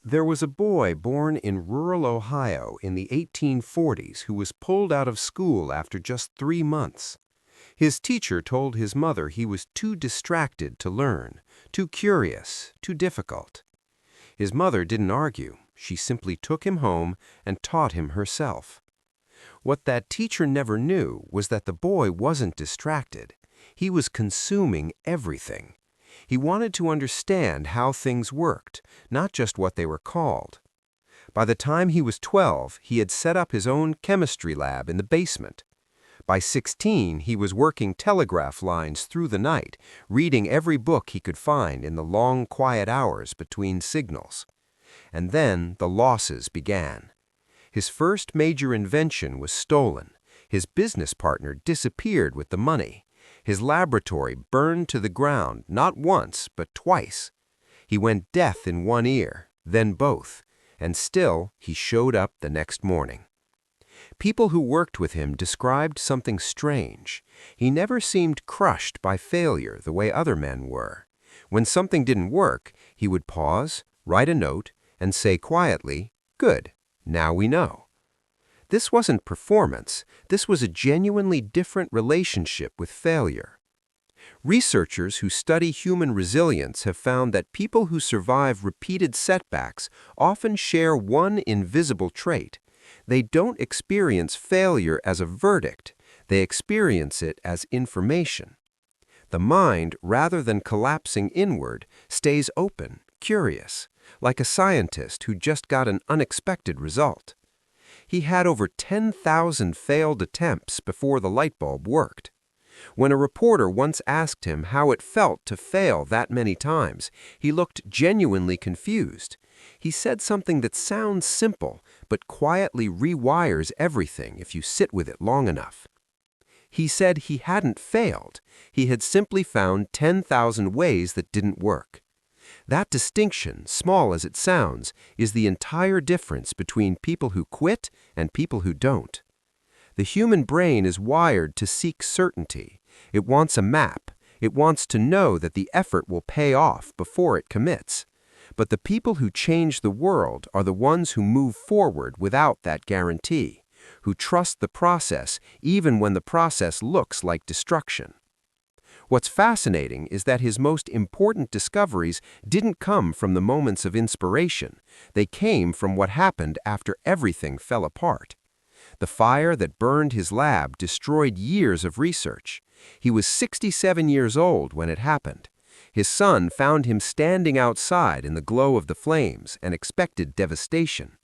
There was a boy born in rural Ohio in the 1840s who was pulled out of school after just 3 months. His teacher told his mother he was too distracted to learn, too curious, too difficult. His mother didn't argue. She simply took him home and taught him herself. What that teacher never knew was that the boy wasn't distracted. He was consuming everything. He wanted to understand how things worked, not just what they were called. By the time he was 12, he had set up his own chemistry lab in the basement. By 16, he was working telegraph lines through the night, reading every book he could find in the long, quiet hours between signals. And then the losses began. His first major invention was stolen. His business partner disappeared with the money. His laboratory burned to the ground, not once, but twice. He went deaf in one ear, then both, and still he showed up the next morning. People who worked with him described something strange. He never seemed crushed by failure the way other men were. When something didn't work, he would pause, write a note, and say quietly, "Good, now we know." This wasn't performance. This was a genuinely different relationship with failure. Researchers who study human resilience have found that people who survive repeated setbacks often share one invisible trait. They don't experience failure as a verdict. They experience it as information. The mind, rather than collapsing inward, stays open, curious, like a scientist who just got an unexpected result. He had over 10,000 failed attempts before the light bulb worked. When a reporter once asked him how it felt to fail that many times, he looked genuinely confused. He said something that sounds simple, but quietly rewires everything if you sit with it long enough. He said he hadn't failed. He had simply found 10,000 ways that didn't work. That distinction, small as it sounds, is the entire difference between people who quit and people who don't. The human brain is wired to seek certainty. It wants a map. It wants to know that the effort will pay off before it commits. But the people who change the world are the ones who move forward without that guarantee, who trust the process even when the process looks like destruction. What's fascinating is that his most important discoveries didn't come from the moments of inspiration. They came from what happened after everything fell apart. The fire that burned his lab destroyed years of research. He was 67 years old when it happened. His son found him standing outside in the glow of the flames and expected devastation.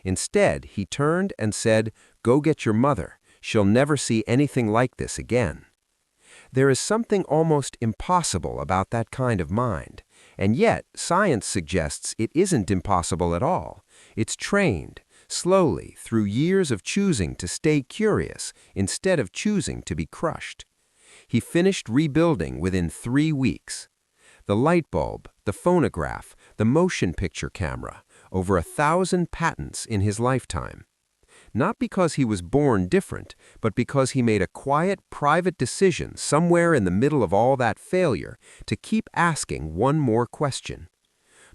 Instead, he turned and said, "Go get your mother. She'll never see anything like this again." There is something almost impossible about that kind of mind, and yet science suggests it isn't impossible at all. It's trained, slowly, through years of choosing to stay curious instead of choosing to be crushed. He finished rebuilding within 3 weeks. The light bulb, the phonograph, the motion picture camera, over 1,000 patents in his lifetime. Not because he was born different, but because he made a quiet, private decision somewhere in the middle of all that failure to keep asking one more question.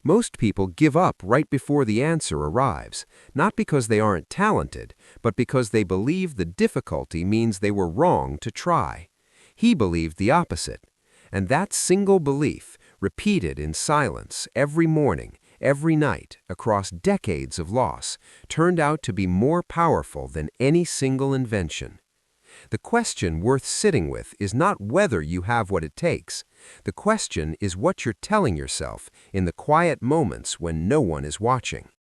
Most people give up right before the answer arrives, not because they aren't talented, but because they believe the difficulty means they were wrong to try. He believed the opposite. And that single belief, repeated in silence every morning, every night, across decades of loss, turned out to be more powerful than any single invention. The question worth sitting with is not whether you have what it takes. The question is what you're telling yourself in the quiet moments when no one is watching.